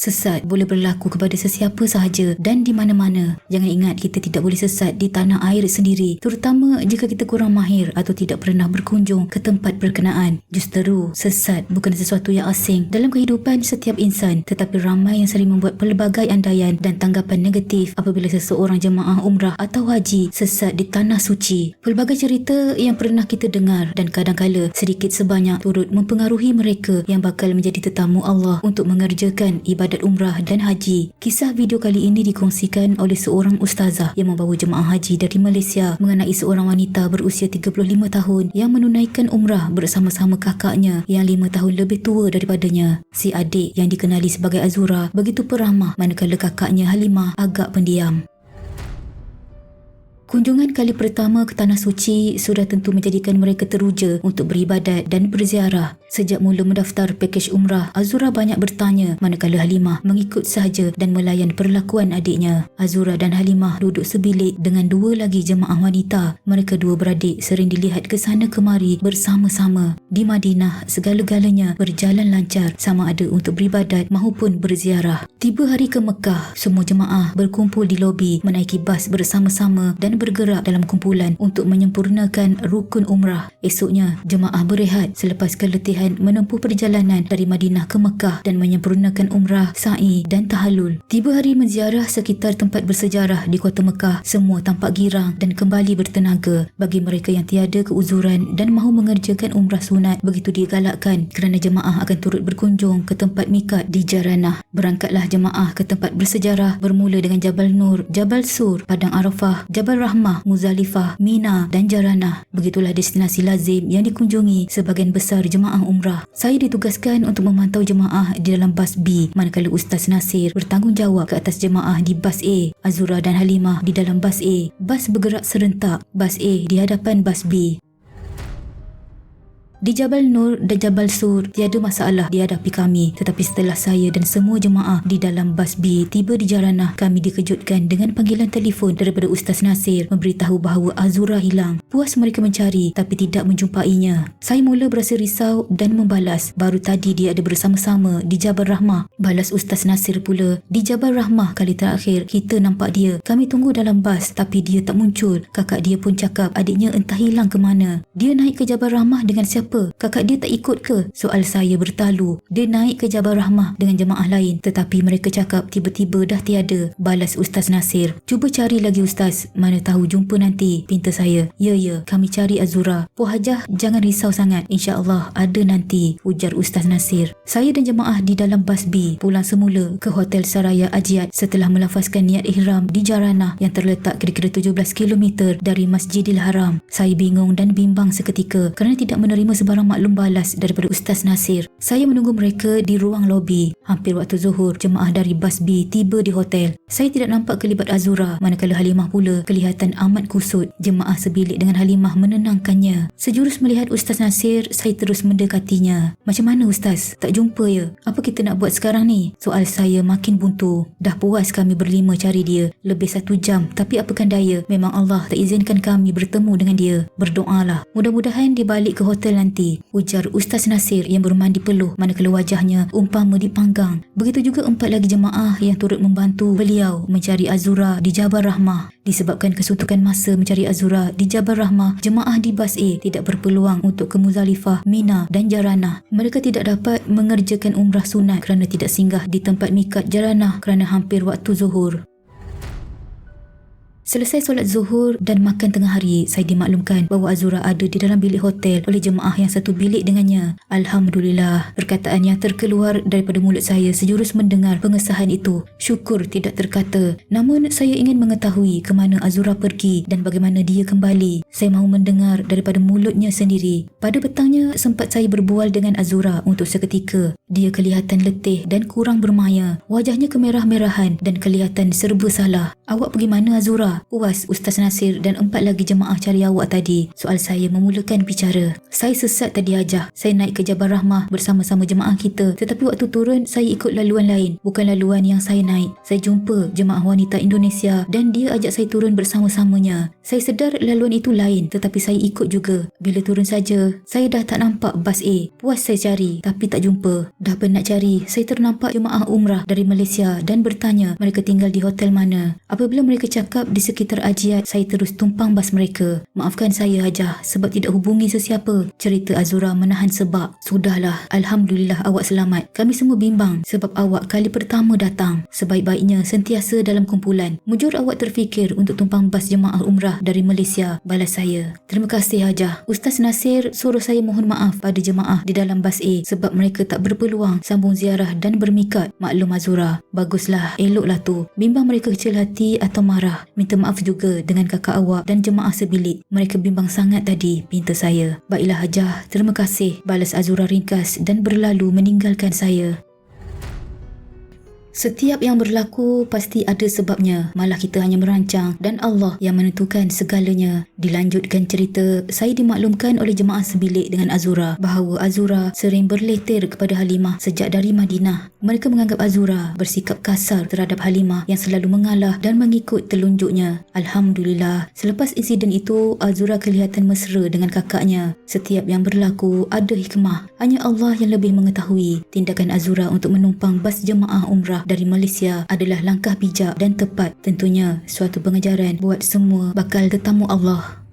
Sesat boleh berlaku kepada sesiapa sahaja dan di mana-mana. Jangan ingat kita tidak boleh sesat di tanah air sendiri, terutama jika kita kurang mahir atau tidak pernah berkunjung ke tempat berkenaan. Justeru, sesat bukan sesuatu yang asing dalam kehidupan setiap insan, tetapi ramai yang sering membuat pelbagai andaian dan tanggapan negatif apabila seseorang jemaah umrah atau haji sesat di tanah suci. Pelbagai cerita yang pernah kita dengar dan kadang-kala sedikit sebanyak turut mempengaruhi mereka yang bakal menjadi tetamu Allah untuk mengerjakan ibadat umrah dan haji. Kisah video kali ini dikongsikan oleh seorang ustazah yang membawa jemaah haji dari Malaysia mengenai seorang wanita berusia 35 tahun yang menunaikan umrah bersama-sama kakaknya yang 5 tahun lebih tua daripadanya. Si adik yang dikenali sebagai Azura begitu peramah manakala kakaknya Halimah agak pendiam. Kunjungan kali pertama ke Tanah Suci sudah tentu menjadikan mereka teruja untuk beribadat dan berziarah. Sejak mula mendaftar pakej umrah, Azura banyak bertanya manakala Halimah mengikut sahaja dan melayan perlakuan adiknya. Azura dan Halimah duduk sebilik dengan dua lagi jemaah wanita. Mereka dua beradik sering dilihat ke sana kemari bersama-sama. Di Madinah, segala-galanya berjalan lancar sama ada untuk beribadat maupun berziarah. Tiba hari ke Mekah, semua jemaah berkumpul di lobi menaiki bas bersama-sama dan bergerak dalam kumpulan untuk menyempurnakan rukun umrah. Esoknya, jemaah berehat selepas keletihan menempuh perjalanan dari Madinah ke Mekah dan menyempurnakan umrah, sa'i dan tahallul. Tiba hari menziarah sekitar tempat bersejarah di kota Mekah, semua tampak girang dan kembali bertenaga. Bagi mereka yang tiada keuzuran dan mahu mengerjakan umrah sunat, begitu digalakkan kerana jemaah akan turut berkunjung ke tempat mikat di Jaranah. Berangkatlah jemaah ke tempat bersejarah bermula dengan Jabal Nur, Jabal Sur, Padang Arafah, Jabal Rahmah, Muzdalifah, Mina dan Jaranah. Begitulah destinasi lazim yang dikunjungi sebahagian besar jemaah umrah. Saya ditugaskan untuk memantau jemaah di dalam bas B, manakala Ustaz Nasir bertanggungjawab ke atas jemaah di bas A. Azura dan Halimah di dalam bas A. Bas bergerak serentak, bas A di hadapan bas B. Di Jabal Nur dan Jabal Sur tiada masalah dihadapi kami, tetapi setelah saya dan semua jemaah di dalam bas B tiba di Jaranah, kami dikejutkan dengan panggilan telefon daripada Ustaz Nasir memberitahu bahawa Azura hilang. Puas mereka mencari tapi tidak menjumpainya. Saya mula berasa risau dan membalas, baru tadi dia ada bersama-sama di Jabal Rahmah. Balas Ustaz Nasir pula, di Jabal Rahmah kali terakhir kita nampak dia. Kami tunggu dalam bas tapi dia tak muncul. Kakak dia pun cakap adiknya entah hilang ke mana. Dia naik ke Jabal Rahmah dengan siapa? Kakak dia tak ikut ke? Soal saya bertalu. Dia naik ke Jabal Rahmah dengan jemaah lain, tetapi mereka cakap tiba-tiba dah tiada. Balas Ustaz Nasir, cuba cari lagi Ustaz, mana tahu jumpa nanti. Pinta saya, ya kami cari Azura. Puan Hajah jangan risau sangat, insya-Allah ada nanti, ujar Ustaz Nasir. Saya dan jemaah di dalam bas B pulang semula ke Hotel Saraya Ajiat setelah melafazkan niat ihram di Jaranah yang terletak kira-kira 17 km dari Masjidil Haram. Saya bingung dan bimbang seketika kerana tidak menerima sebarang maklum balas daripada Ustaz Nasir. Saya menunggu mereka di ruang lobi. Hampir waktu zuhur, jemaah dari bas B tiba di hotel. Saya tidak nampak kelibat Azura, manakala Halimah pula kelihatan amat kusut. Jemaah sebilik dengan Halimah menenangkannya. Sejurus melihat Ustaz Nasir, saya terus mendekatinya. Macam mana Ustaz? Tak jumpa ya? Apa kita nak buat sekarang ni? Soal saya makin buntu. Dah puas kami berlima cari dia. Lebih 1 jam, tapi apakan daya, memang Allah tak izinkan kami bertemu dengan dia. Berdoalah. Mudah-mudahan dia balik ke hotel nanti, ujar Ustaz Nasir yang bermandi peluh manakala wajahnya umpama dipanggang. Begitu juga 4 lagi jemaah yang turut membantu beliau mencari Azura di Jabal Rahmah. Disebabkan kesuntukan masa mencari Azura di Jabal Rahmah, jemaah di bas A tidak berpeluang untuk ke Muzdalifah, Mina dan Jaranah. Mereka tidak dapat mengerjakan umrah sunat kerana tidak singgah di tempat mikat Jaranah kerana hampir waktu zuhur. Selesai solat zuhur dan makan tengah hari, saya dimaklumkan bahawa Azura ada di dalam bilik hotel oleh jemaah yang satu bilik dengannya. Alhamdulillah, perkataan yang terkeluar daripada mulut saya sejurus mendengar pengesahan itu. Syukur tidak terkata. Namun saya ingin mengetahui ke mana Azura pergi dan bagaimana dia kembali. Saya mahu mendengar daripada mulutnya sendiri. Pada petangnya sempat saya berbual dengan Azura untuk seketika. Dia kelihatan letih dan kurang bermaya. Wajahnya kemerah-merahan dan kelihatan serba salah. Awak pergi mana Azura? Dah puas Ustaz Nasir dan 4 lagi jemaah cari awak tadi? Soal saya memulakan bicara. Saya sesat tadi Hajah. Saya naik ke Jabal Rahmah bersama-sama jemaah kita. Tetapi waktu turun saya ikut laluan lain. Bukan laluan yang saya naik. Saya jumpa jemaah wanita Indonesia dan dia ajak saya turun bersama-samanya. Saya sedar laluan itu lain tetapi saya ikut juga. Bila turun saja, saya dah tak nampak bas A. Puas saya cari tapi tak jumpa. Dah penat cari, saya ternampak jemaah umrah dari Malaysia dan bertanya mereka tinggal di hotel mana. Apabila mereka cakap di sekitar Ajiat, saya terus tumpang bas mereka. Maafkan saya Hajah sebab tidak hubungi sesiapa. Cerita Azura menahan sebab. Sudahlah, Alhamdulillah awak selamat. Kami semua bimbang sebab awak kali pertama datang. Sebaik-baiknya sentiasa dalam kumpulan. Mujur awak terfikir untuk tumpang bas jemaah umrah dari Malaysia, balas saya. Terima kasih Hajah. Ustaz Nasir suruh saya mohon maaf pada jemaah di dalam bas A sebab mereka tak berpeluang sambung ziarah dan bermikat. Maklum Azura. Baguslah, eloklah tu. Bimbang mereka kecil hati atau marah. Minta maaf juga dengan kakak awak dan jemaah sebilik. Mereka bimbang sangat tadi, pinta saya. Baiklah Hajah, terima kasih, balas Azura ringkas dan berlalu meninggalkan saya. Setiap yang berlaku pasti ada sebabnya. Malah kita hanya merancang dan Allah yang menentukan segalanya. Dilanjutkan cerita, saya dimaklumkan oleh jemaah sebilik dengan Azura bahawa Azura sering berleter kepada Halimah sejak dari Madinah. Mereka menganggap Azura bersikap kasar terhadap Halimah yang selalu mengalah dan mengikut telunjuknya. Alhamdulillah, selepas insiden itu Azura kelihatan mesra dengan kakaknya. Setiap yang berlaku ada hikmah. Hanya Allah yang lebih mengetahui. Tindakan Azura untuk menumpang bas jemaah umrah dari Malaysia adalah langkah bijak dan tepat. Tentunya suatu pengajaran buat semua bakal tetamu Allah.